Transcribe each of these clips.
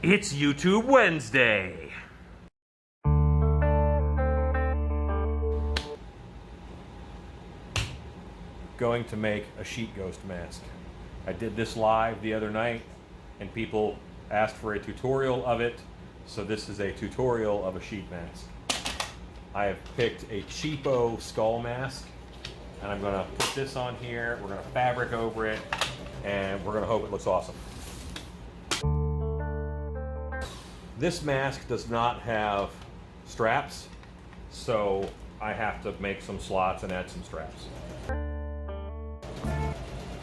It's YouTube Wednesday. Going to make a sheet ghost mask. I did this live the other night and people asked for a tutorial of it, so this is a tutorial of a sheet mask. I have picked a cheapo skull mask and I'm going to put this on here, we're going to fabric over it, and we're going to hope it looks awesome. This mask does not have straps, so I have to make some slots and add some straps.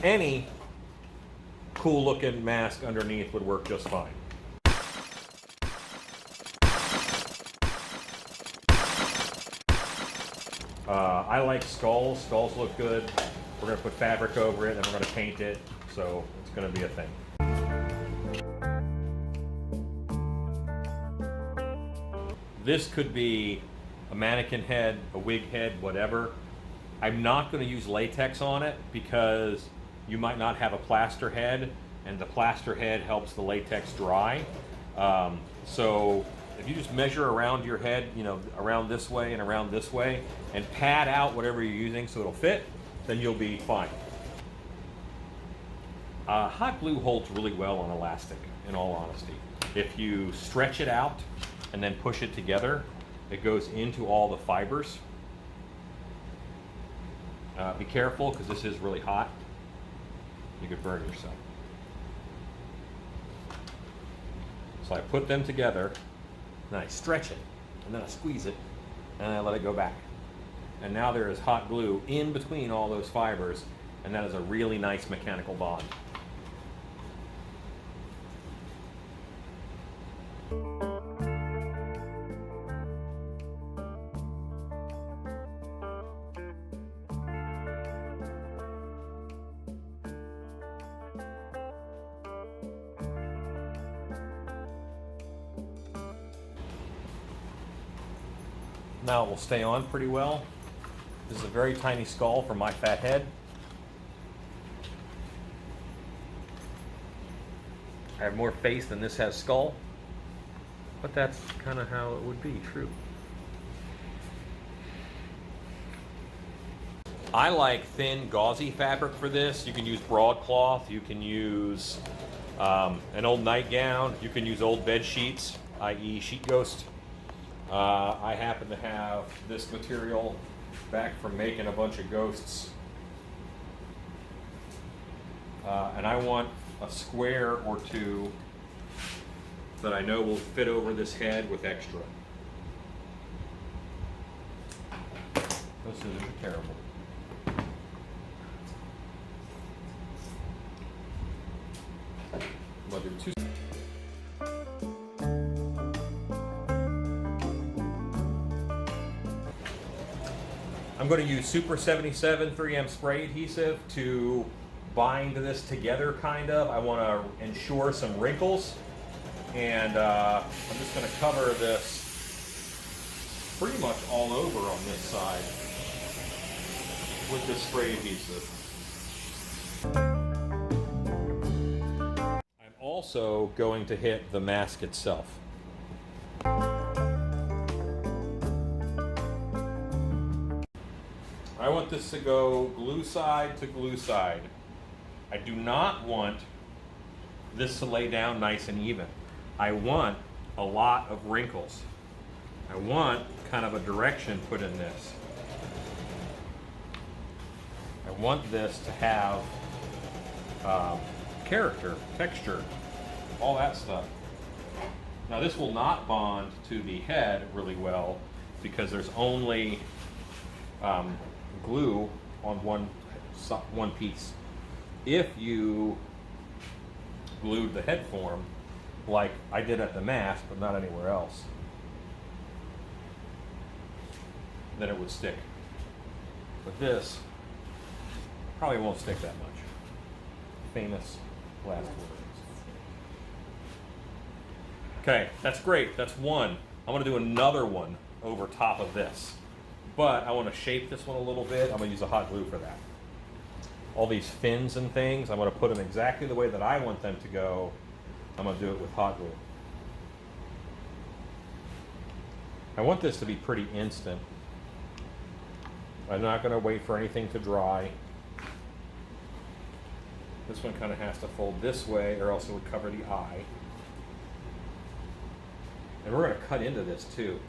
Any cool looking mask underneath would work just fine. I like skulls. Skulls look good. We're going to put fabric over it and we're going to paint it, so it's going to be a thing. This could be a mannequin head, a wig head, whatever. I'm not going to use latex on it because you might not have a plaster head, and the plaster head helps the latex dry. So if you just measure around your head, you know, around this way and around this way, and pad out whatever you're using so it'll fit, then you'll be fine. Hot glue holds really well on elastic, in all honesty. If you stretch it out and then push it together, it goes into all the fibers. Be careful, because this is really hot. You could burn yourself. So I put them together, then I stretch it, and then I squeeze it, and I let it go back. And now there is hot glue in between all those fibers, and that is a really nice mechanical bond. Now it will stay on pretty well. This is a very tiny skull for my fat head. I have more face than this has skull, but that's kind of how it would be, true. I like thin gauzy fabric for this. You can use broadcloth, you can use an old nightgown, you can use old bed sheets, i.e. sheet ghost. I happen to have this material back from making a bunch of ghosts. And I want a square or two that I know will fit over this head with extra. Those scissors are terrible. I'm going to do two. I'm going to use Super 77 3M spray adhesive to bind this together, kind of. I want to ensure some wrinkles, and I'm just going to cover this pretty much all over on this side with this spray adhesive. I'm also going to hit the mask itself. I want this to go glue side to glue side. I do not want this to lay down nice and even. I want a lot of wrinkles. I want kind of a direction put in this. I want this to have character, texture, all that stuff. Now this will not bond to the head really well because there's only glue on one piece. If you glued the head form like I did at the mask but not anywhere else, then it would stick. But this probably won't stick that much. Famous last words. Okay, that's great. That's one. I'm going to do another one over top of this. But I want to shape this one a little bit. I'm going to use a hot glue for that. All these fins and things, I'm going to put them exactly the way that I want them to go. I'm going to do it with hot glue. I want this to be pretty instant. I'm not going to wait for anything to dry. This one kind of has to fold this way or else it would cover the eye. And we're going to cut into this too.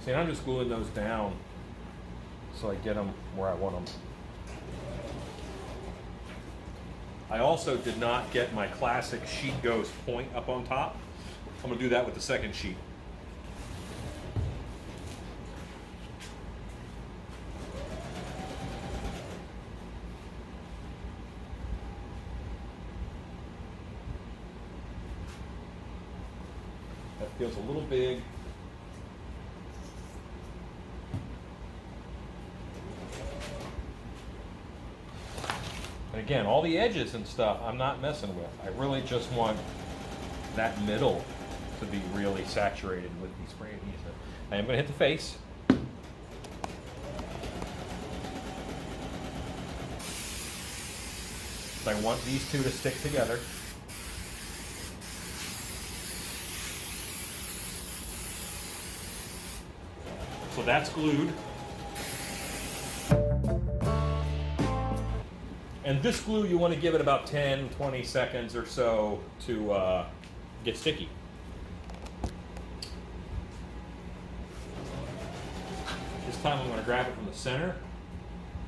See, I'm just gluing those down so I get them where I want them. I also did not get my classic sheet goes point up on top. I'm going to do that with the second sheet. That feels a little big. And again, all the edges and stuff I'm not messing with. I really just want that middle to be really saturated with the spray adhesive. I am going to hit the face. So I want these two to stick together. So that's glued. And this glue, you want to give it about 10, 20 seconds or so to get sticky. This time I'm going to grab it from the center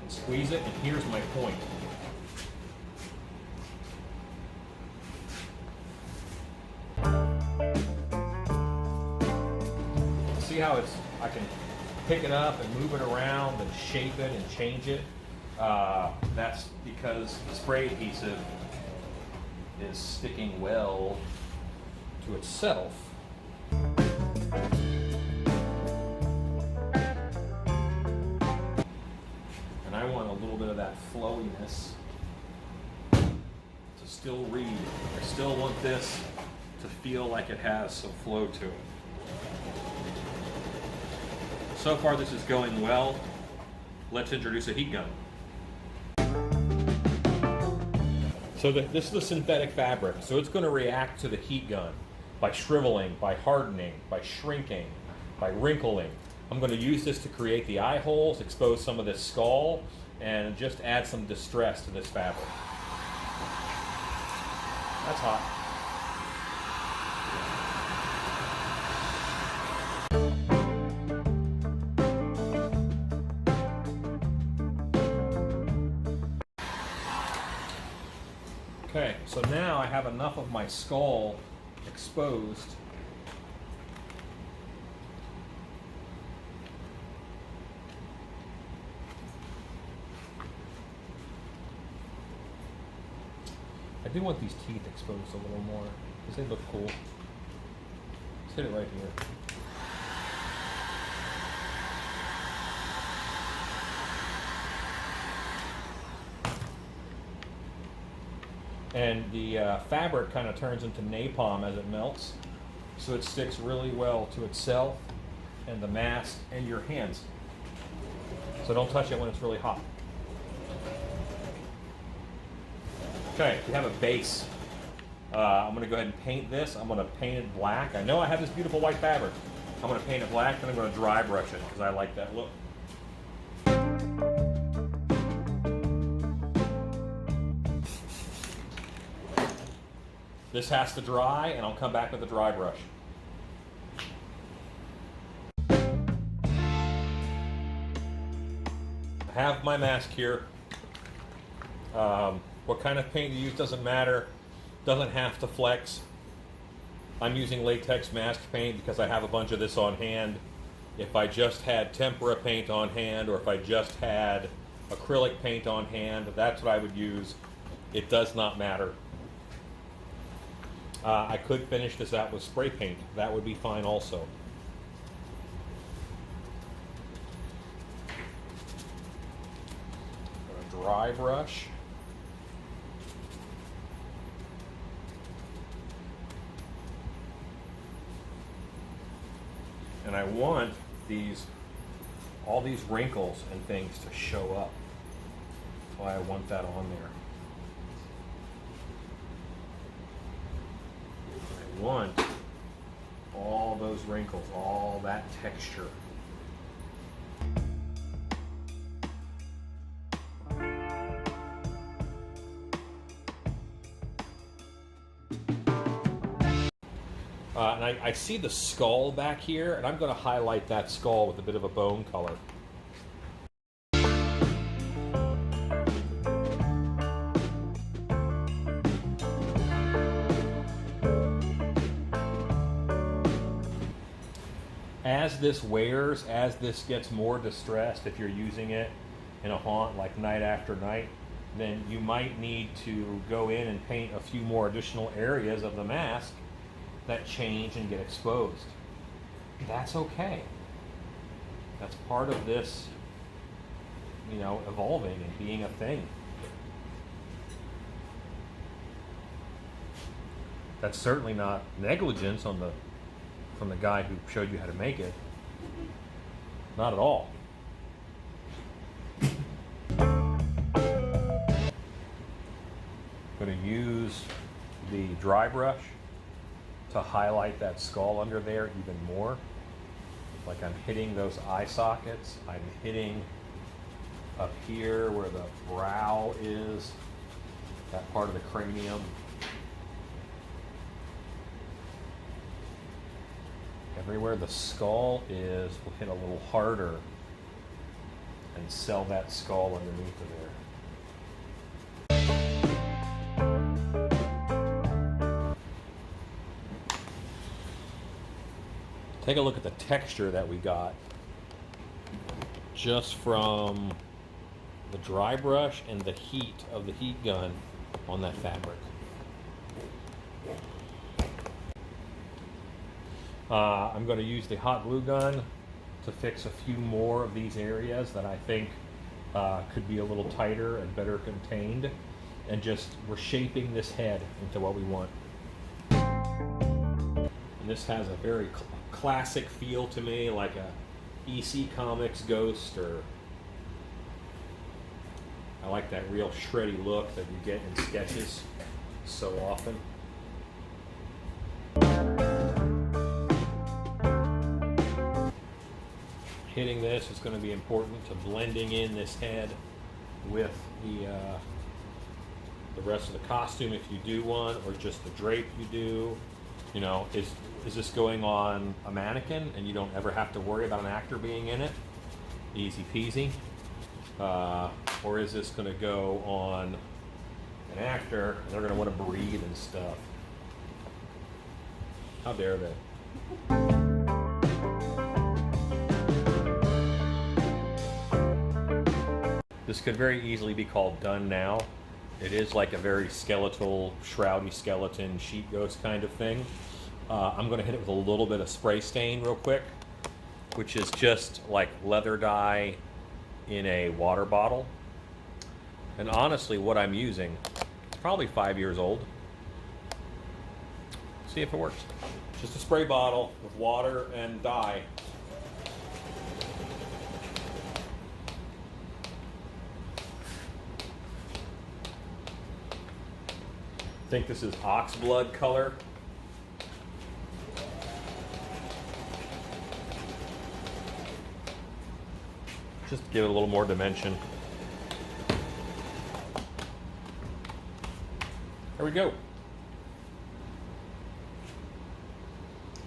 and squeeze it, and here's my point. See how I can pick it up and move it around and shape it and change it? That's because the spray adhesive is sticking well to itself. And I want a little bit of that flowiness to still read. I still want this to feel like it has some flow to it. So far this is going well. Let's introduce a heat gun. So this is the synthetic fabric, so it's going to react to the heat gun by shriveling, by hardening, by shrinking, by wrinkling. I'm going to use this to create the eye holes, expose some of this skull, and just add some distress to this fabric. That's hot. Okay, so now I have enough of my skull exposed. I do want these teeth exposed a little more because they look cool. Let's hit it right here. And the fabric kind of turns into napalm as it melts, so it sticks really well to itself and the mask and your hands. So don't touch it when it's really hot. Okay, we have a base. I'm going to go ahead and paint this. I'm going to paint it black. I know I have this beautiful white fabric. I'm going to paint it black, then I'm going to dry brush it because I like that look. This has to dry, and I'll come back with a dry brush. I have my mask here. What kind of paint you use doesn't matter. Doesn't have to flex. I'm using latex mask paint because I have a bunch of this on hand. If I just had tempera paint on hand, or if I just had acrylic paint on hand, that's what I would use. It does not matter. I could finish this out with spray paint. That would be fine also. A dry brush. And I want all these wrinkles and things to show up. That's why I want that on there. I want all those wrinkles, all that texture. And I see the skull back here, and I'm going to highlight that skull with a bit of a bone color. As this wears, as this gets more distressed, if you're using it in a haunt like night after night, then you might need to go in and paint a few more additional areas of the mask that change and get exposed. That's okay. That's part of this, you know, evolving and being a thing. That's certainly not negligence from the guy who showed you how to make it. Not at all. I'm going to use the dry brush to highlight that skull under there even more. Like I'm hitting those eye sockets. I'm hitting up here where the brow is, that part of the cranium. Everywhere the skull is, we'll hit a little harder and sell that skull underneath of there. Take a look at the texture that we got just from the dry brush and the heat of the heat gun on that fabric. I'm going to use the hot glue gun to fix a few more of these areas that I think could be a little tighter and better contained, and just we're shaping this head into what we want. And this has a very classic feel to me, like a EC Comics ghost, or I like that real shreddy look that you get in sketches so often. Hitting this is going to be important to blending in this head with the rest of the costume if you do one, or just the drape you do. You know, is this going on a mannequin and you don't ever have to worry about an actor being in it? Easy peasy. Or is this going to go on an actor and they're going to want to breathe and stuff? How dare they? This could very easily be called done now. It is like a very skeletal, shroudy skeleton, sheet ghost kind of thing. I'm going to hit it with a little bit of spray stain real quick, which is just like leather dye in a water bottle. And honestly, what I'm using, it's probably 5 years old. See if it works. Just a spray bottle with water and dye. I think this is ox blood color. Just to give it a little more dimension. There we go.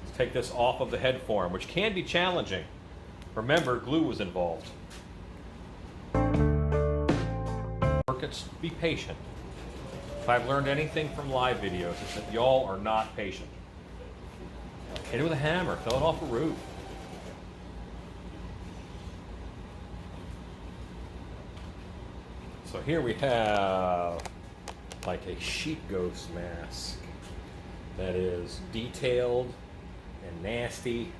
Let's take this off of the head form, which can be challenging. Remember, glue was involved. Be patient. If I've learned anything from live videos, it's that y'all are not patient. Hit it with a hammer, throw it off a roof. So here we have like a sheep ghost mask that is detailed and nasty.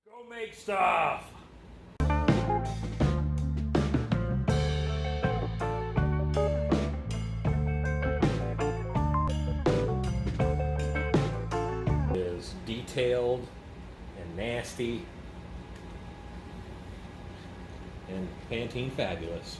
Go make stuff! Is detailed and nasty and Pantene fabulous.